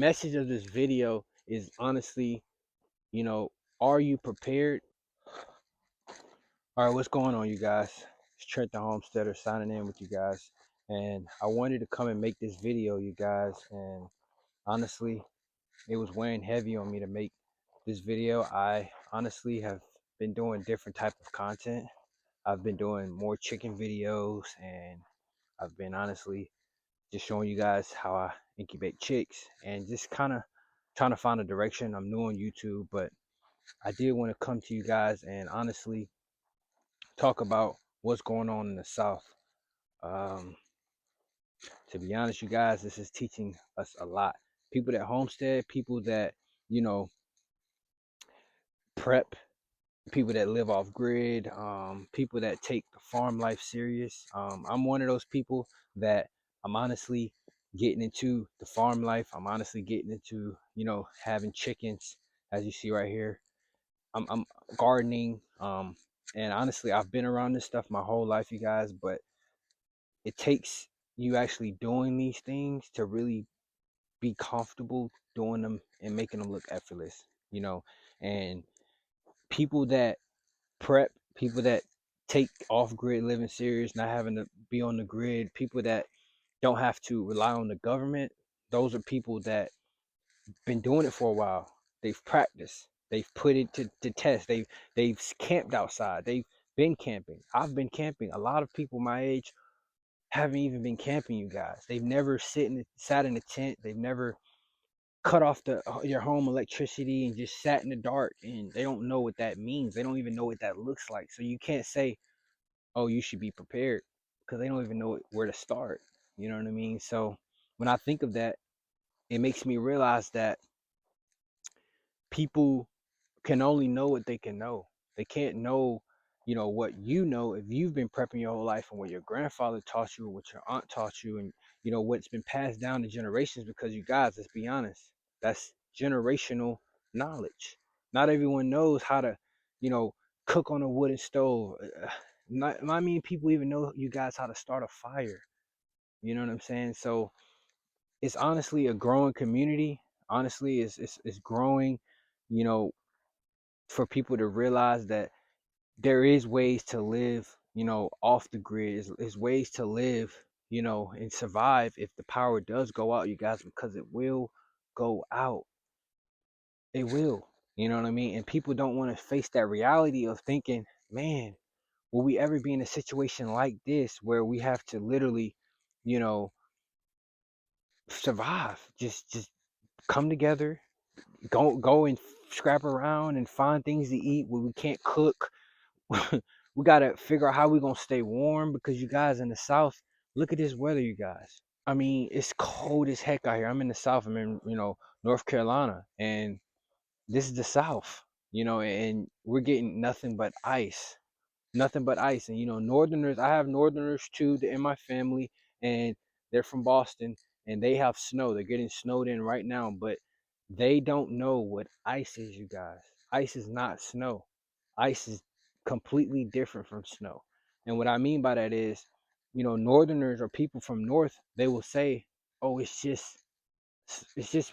Message of this video is honestly, you know, are you prepared? All right, what's going on, you guys? It's Trent the Homesteader signing in with you guys. And I wanted to come and make this video, you guys. And honestly, it was weighing heavy on me to make this video. I honestly have been doing different type of content. I've been doing more chicken videos, and I've been honestly just showing you guys how I incubate chicks and just kind of trying to find a direction. I'm new on YouTube, but I did want to come to you guys and honestly talk about what's going on in the South. Um, to be honest, you guys, this is teaching us a lot. People that homestead, people that, you know, prep, people that live off grid, people that take the farm life serious. I'm one of those people that I'm honestly getting into the farm life. I'm honestly getting into, having chickens, as you see right here. I'm gardening. And honestly, I've been around this stuff my whole life, you guys, but it takes you actually doing these things to really be comfortable doing them and making them look effortless, and people that prep, people that take off grid living serious, not having to be on the grid, people that don't have to rely on the government. Those are people that been doing it for a while. They've practiced. They've put it to test. They've camped outside. They've been camping. I've been camping. A lot of people my age haven't even been camping, you guys. They've never sat in a tent. They've never cut off your home electricity and just sat in the dark, and they don't know what that means. They don't even know what that looks like. So you can't say, oh, you should be prepared, because they don't even know where to start. You know what I mean? So when I think of that, it makes me realize that people can only know what they can know. They can't know, what if you've been prepping your whole life, and what your grandfather taught you, or what your aunt taught you, and what's been passed down to generations. Because you guys, let's be honest, that's generational knowledge. Not everyone knows how to, cook on a wooden stove. Not many people even know, you guys, how to start a fire. You know what I'm saying? So it's honestly a growing community. Honestly, it's growing, you know, for people to realize that there is ways to live, off the grid. Is ways to live, and survive if the power does go out, you guys, because it will go out. It will. You know what I mean? And people don't want to face that reality of thinking, man, will we ever be in a situation like this where we have to literally, you know, survive? Just come together, go and scrap around and find things to eat where we can't cook. We gotta figure out how we're gonna stay warm, because you guys in the South, look at this weather, you guys. I mean, it's cold as heck out here. I'm in the South. I'm in, North Carolina, and this is the South, and we're getting nothing but ice, nothing but ice. And Northerners, I have Northerners too in my family, and they're from Boston, and they have snow. They're getting snowed in right now, but they don't know what ice is, you guys. Ice is not snow. Ice is completely different from snow. And what I mean by that is, Northerners, or people from North, they will say, "Oh, it's just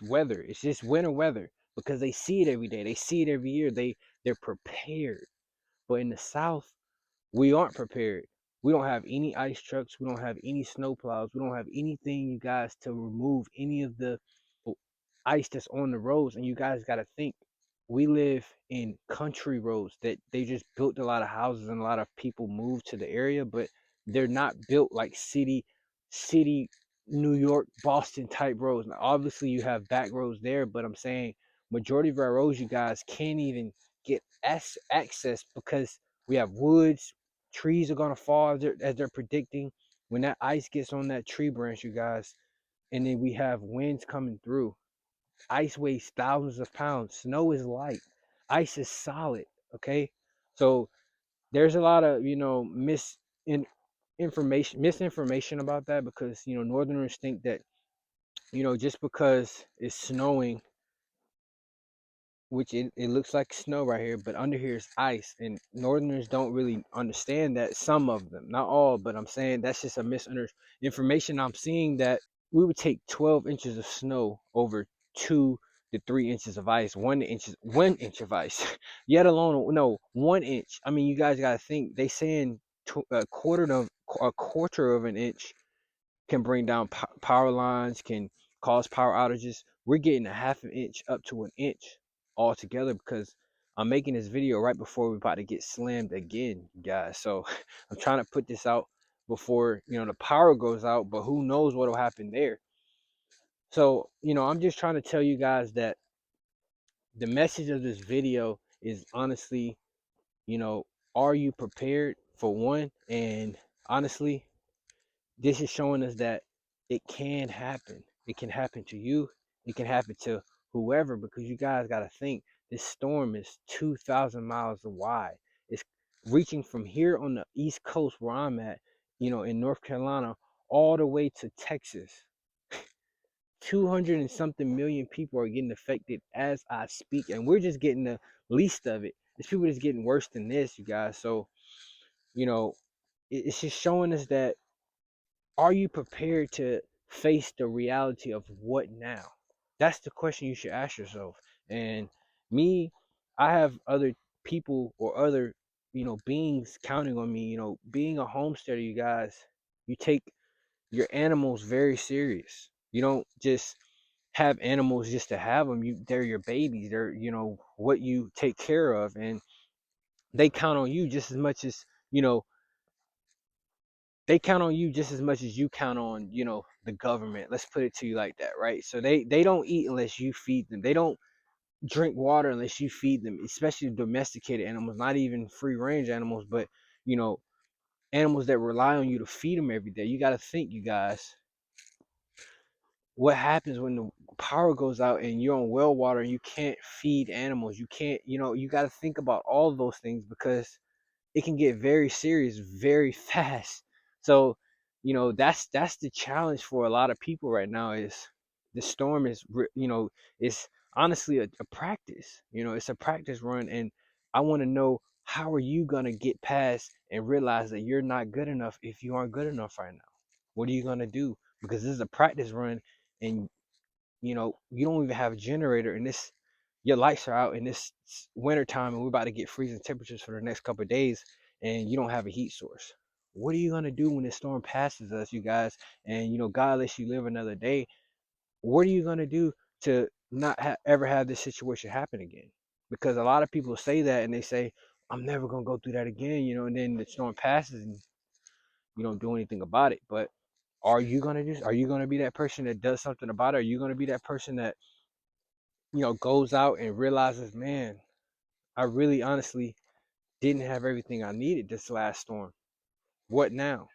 weather. It's just winter weather," because they see it every day. They see it every year. They're prepared. But in the South, we aren't prepared. We don't have any ice trucks. We don't have any snow plows. We don't have anything, you guys, to remove any of the ice that's on the roads. And you guys got to think, we live in country roads that they just built a lot of houses, and a lot of people moved to the area, but they're not built like city New York, Boston type roads. Now, obviously you have back roads there, but I'm saying majority of our roads, you guys, can't even get access, because we have woods. Trees are going to fall as they're predicting. When that ice gets on that tree branch, you guys, and then we have winds coming through. Ice weighs thousands of pounds. Snow is light. Ice is solid. Okay, so there's a lot of misinformation about that, because Northerners think that just because it's snowing, which it looks like snow right here, but under here is ice, and Northerners don't really understand that. Some of them, not all, but I'm saying that's just a misinformation. I'm seeing that we would take 12 inches of snow over 2 to 3 inches of ice, 1 inch of ice, yet alone no 1 inch. I mean, you guys gotta think they saying a quarter of an inch can bring down power lines, can cause power outages. We're getting a half an inch up to an inch altogether because I'm making this video right before we're about to get slammed again, guys. So I'm trying to put this out before the power goes out, but who knows what'll happen there. So I'm just trying to tell you guys that the message of this video is honestly, you know, are you prepared for one? And honestly, this is showing us that it can happen. It can happen to you. It can happen to whoever, because you guys got to think this storm is 2,000 miles wide. It's reaching from here on the East Coast where I'm at, in North Carolina, all the way to Texas. 200 and something million people are getting affected as I speak, and we're just getting the least of it. There's people that's getting worse than this, you guys. So, you know, it's just showing us that, are you prepared to face the reality of what now? That's the question you should ask yourself. And me, I have other people or other, beings counting on me. Being a homesteader, you guys, you take your animals very serious. You don't just have animals just to have them. They're your babies. They're, what you take care of, and they count on you just as much as, you know, they count on you just as much as you count on, the government. Let's put it to you like that, right? So they don't eat unless you feed them. They don't drink water unless you feed them, especially domesticated animals, not even free range animals, but you know, animals that rely on you to feed them every day. You got to think, you guys, what happens when the power goes out and you're on well water and you can't feed animals. You can't, you got to think about all of those things, because it can get very serious very fast. So, that's the challenge for a lot of people right now. Is the storm is, it's honestly a practice. It's a practice run, and I want to know, how are you gonna get past and realize that you're not good enough if you aren't good enough right now? What are you gonna do? Because this is a practice run, and you don't even have a generator, and this your lights are out in this winter time, and we're about to get freezing temperatures for the next couple of days, and you don't have a heat source. What are you gonna do when this storm passes us, you guys? And God lets you live another day. What are you gonna do to not ever have this situation happen again? Because a lot of people say that, and they say, I'm never gonna go through that again, and then the storm passes and you don't do anything about it. But are you gonna be that person that does something about it? Are you gonna be that person that goes out and realizes, man, I really honestly didn't have everything I needed this last storm. What now?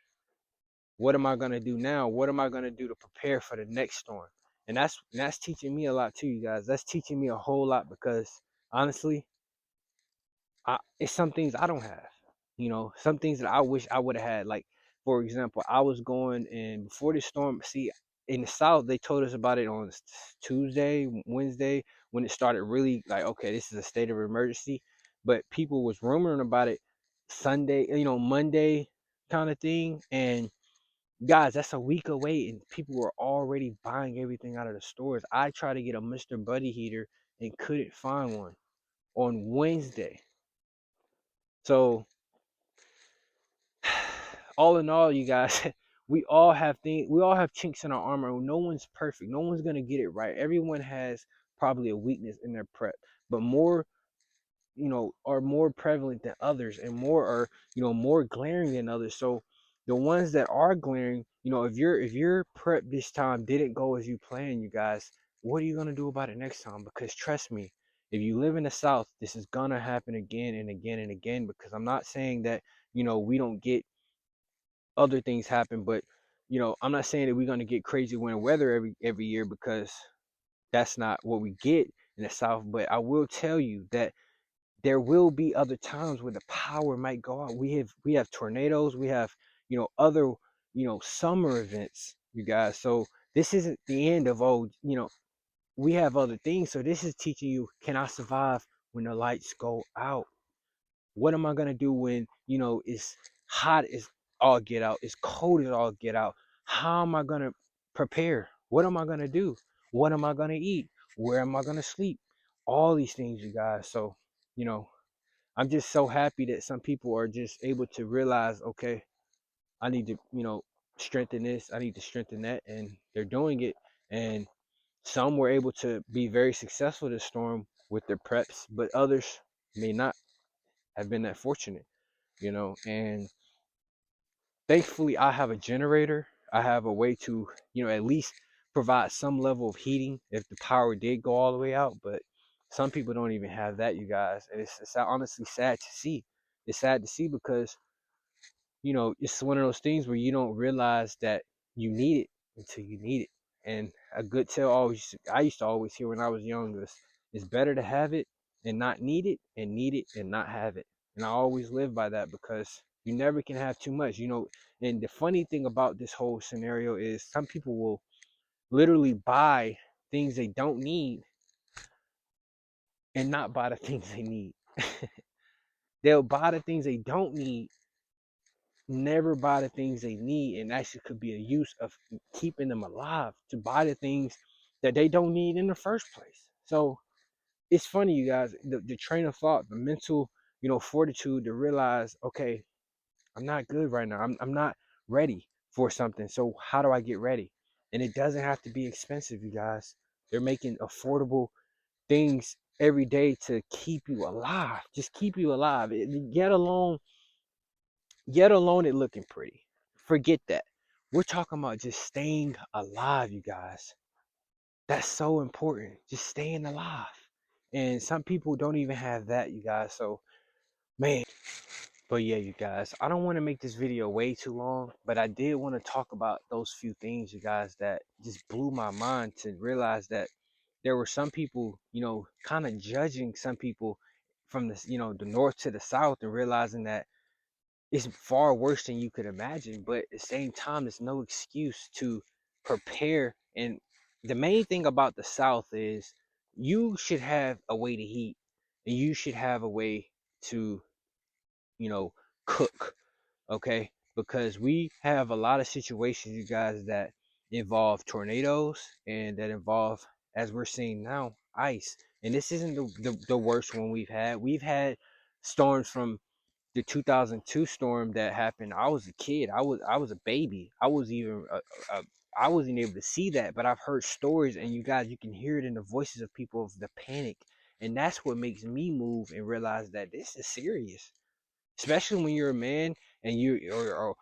What am I gonna do now? What am I gonna do to prepare for the next storm? And that's teaching me a lot too, you guys. That's teaching me a whole lot, because honestly, it's some things I don't have. Some things that I wish I would have had. Like, for example, I was going, and before the storm, see, in the South, they told us about it on Tuesday, Wednesday, when it started really, like, okay, this is a state of emergency. But people was rumoring about it Sunday, Monday kind of thing. And guys, that's a week away, and people were already buying everything out of the stores. I tried to get a Mr. Buddy heater and couldn't find one on Wednesday. So all in all, you guys, we all have things, we all have chinks in our armor. No one's perfect. No one's gonna get it right. Everyone has probably a weakness in their prep, but more, are more prevalent than others, and more are, more glaring than others. So the ones that are glaring, if your prep this time didn't go as you planned, you guys, what are you gonna do about it next time? Because trust me, if you live in the South, this is gonna happen again and again and again. Because I'm not saying that, we don't get other things happen, but I'm not saying that we're gonna get crazy winter weather every year, because that's not what we get in the South. But I will tell you that there will be other times where the power might go out. We have tornadoes, we have, other, summer events, you guys. So this isn't the end of, we have other things. So this is teaching you, can I survive when the lights go out? What am I gonna do when, it's hot as all get out, it's cold as all get out? How am I gonna prepare? What am I gonna do? What am I gonna eat? Where am I gonna sleep? All these things, you guys. So, you know, I'm just so happy that some people are just able to realize, okay, I need to, strengthen this, I need to strengthen that, and they're doing it. And some were able to be very successful this storm with their preps, but others may not have been that fortunate, and thankfully I have a generator. I have a way to, at least provide some level of heating if the power did go all the way out. But some people don't even have that, you guys. And it's honestly sad to see. It's sad to see because, it's one of those things where you don't realize that you need it until you need it. And a good tell I used to always hear when I was young was, it's better to have it and not need it and not have it. And I always live by that because you never can have too much, And the funny thing about this whole scenario is some people will literally buy things they don't need and not buy the things they need. They'll buy the things they don't need, never buy the things they need, and actually could be a use of keeping them alive to buy the things that they don't need in the first place. So it's funny, you guys, the train of thought, the mental, fortitude to realize, okay, I'm not good right now. I'm not ready for something. So how do I get ready? And it doesn't have to be expensive, you guys. They're making affordable things every day to keep you alive. Just keep you alive. Get alone it looking pretty. Forget that. We're talking about just staying alive, you guys. That's so important. Just staying alive. And some people don't even have that, you guys. So, man. But yeah, you guys, I don't want to make this video way too long, but I did want to talk about those few things, you guys, that just blew my mind to realize that there were some people, kind of judging some people from the north to the south, and realizing that it's far worse than you could imagine. But at the same time, there's no excuse to prepare. And the main thing about the South is you should have a way to heat, and you should have a way to, you know, cook. Okay. Because we have a lot of situations, you guys, that involve tornadoes and that involve, as we're seeing now, ice. And this isn't the worst one we've had. We've had storms from the 2002 storm that happened. I was a kid. I was a baby. I wasn't able to see that, but I've heard stories, and you guys, you can hear it in the voices of people of the panic, and that's what makes me move and realize that this is serious, especially when you're a man and or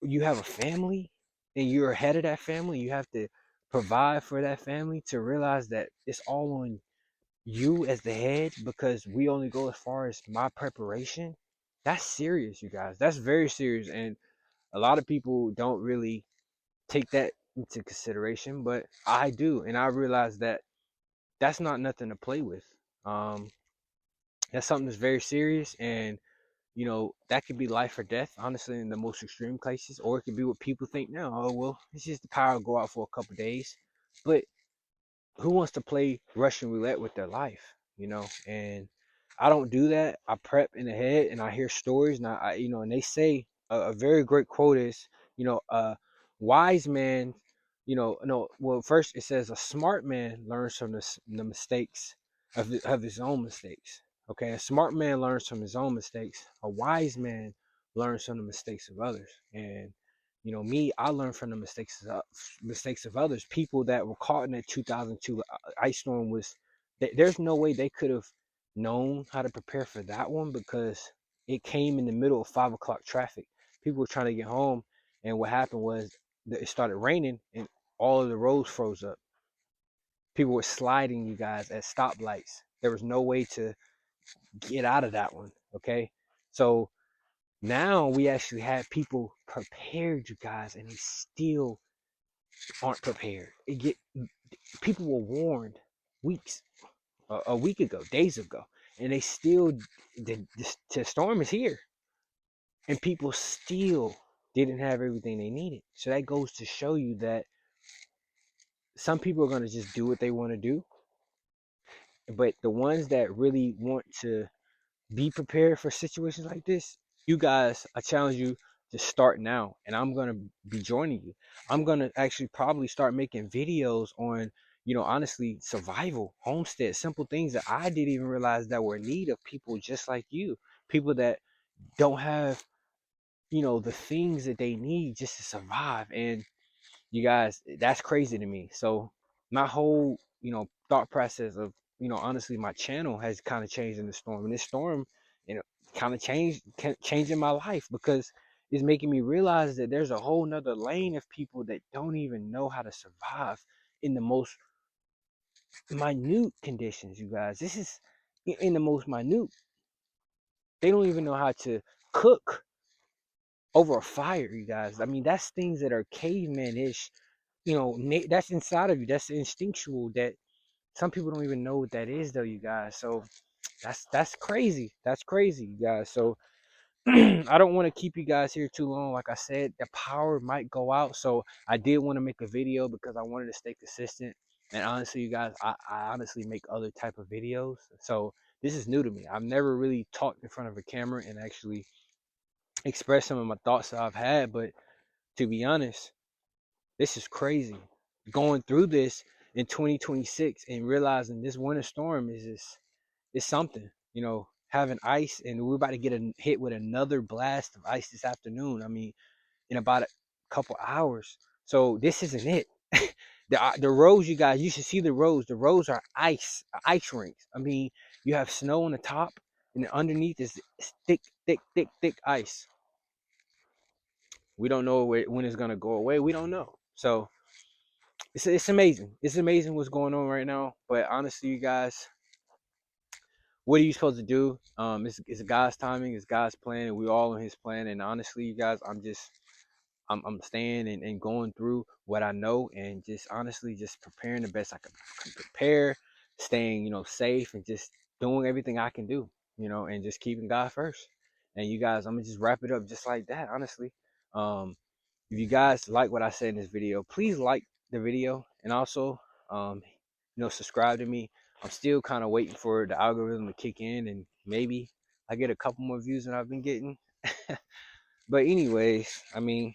you have a family and you're ahead of that family. You have to provide for that family, to realize that it's all on you as the head, because we only go as far as my preparation. That's serious, you guys. That's very serious. And a lot of people don't really take that into consideration, but I do. And I realize that that's not nothing to play with. um that's something that's very serious. And that could be life or death, honestly, in the most extreme cases. Or it could be what people think now. Oh, well, it's just the power go out for a couple days. But who wants to play Russian roulette with their life, And I don't do that. I prep in the head, and I hear stories, and and they say a very great quote is, a wise man, no, well, first it says a smart man learns from the mistakes of his own mistakes. Okay, a smart man learns from his own mistakes. A wise man learns from the mistakes of others. And me, I learned from the mistakes of others. People that were caught in that 2002 ice storm there's no way they could have known how to prepare for that one, because it came in the middle of 5 o'clock traffic. People were trying to get home, and what happened was that it started raining, and all of the roads froze up. People were sliding, you guys, at stoplights. There was no way to get out of that one. Okay, so now we actually have people prepared, you guys, and they still aren't prepared. People were warned weeks, a week ago, days ago, and they still, the storm is here, and people still didn't have everything they needed. So that goes to show you that some people are going to just do what they want to do, but the ones that really want to be prepared for situations like this, you guys, I challenge you to start now. And I'm going to be joining you. I'm going to actually probably start making videos on, honestly, survival, homestead, simple things that I didn't even realize that were in need of people just like you, people that don't have, the things that they need just to survive. And you guys, that's crazy to me. So my whole, thought process of, honestly, my channel has kind of changed in the storm. And this storm, kind of changing my life, because it's making me realize that there's a whole nother lane of people that don't even know how to survive in the most minute conditions. You guys, this is in the most minute. They don't even know how to cook over a fire. You guys, I mean, that's things that are caveman-ish. That's inside of you. That's instinctual, that some people don't even know what that is, though, you guys. So that's crazy. That's crazy, you guys. So I don't want to keep you guys here too long. Like I said, the power might go out, so I did want to make a video because I wanted to stay consistent. And honestly, you guys, I honestly make other type of videos, so this is new to me. I've never really talked in front of a camera and actually expressed some of my thoughts that I've had. But to be honest, this is crazy. Going through this in 2026 and realizing this winter storm is something. Having ice, and we're about to get hit with another blast of ice this afternoon. I mean, in about a couple hours. So this isn't it. The roads, you guys, you should see the roads. The roads are ice rinks. I mean, you have snow on the top, and then underneath is thick, thick, thick, thick ice. We don't know when it's gonna go away. We don't know. So it's amazing. It's amazing what's going on right now. But honestly, you guys, what are you supposed to do? It's God's timing, it's God's plan, and we're all in His plan. And honestly, you guys, I'm staying and going through what I know, and just honestly just preparing the best I can prepare, staying, safe, and just doing everything I can do, and just keeping God first. And you guys, I'm gonna just wrap it up just like that, honestly. Um, if you guys like what I said in this video, please like the video, and also, subscribe to me. I'm still kind of waiting for the algorithm to kick in, and maybe I get a couple more views than I've been getting. But anyways, I mean,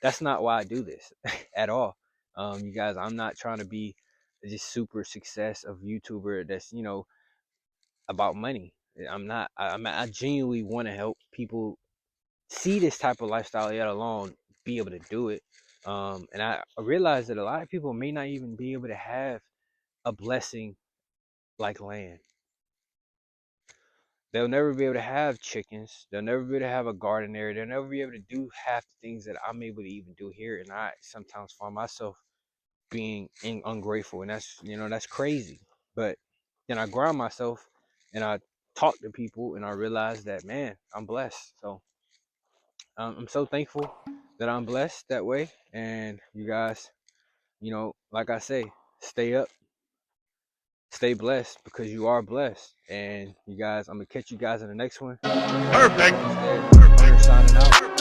that's not why I do this at all. You guys, I'm not trying to be just super success of YouTuber that's, about money. I'm not. I genuinely want to help people see this type of lifestyle, yet alone be able to do it. And I realize that a lot of people may not even be able to have a blessing like land. They'll never be able to have chickens. They'll never be able to have a garden area. They'll never be able to do half the things that I'm able to even do here. And I sometimes find myself being ungrateful, and that's crazy. But then I ground myself, and I talk to people, and I realize that, man, I'm blessed. So I'm so thankful that I'm blessed that way. And you guys, like I say, stay up, stay blessed, because you are blessed. And you guys, I'm gonna catch you guys in the next one. Perfect. Hunter signing out.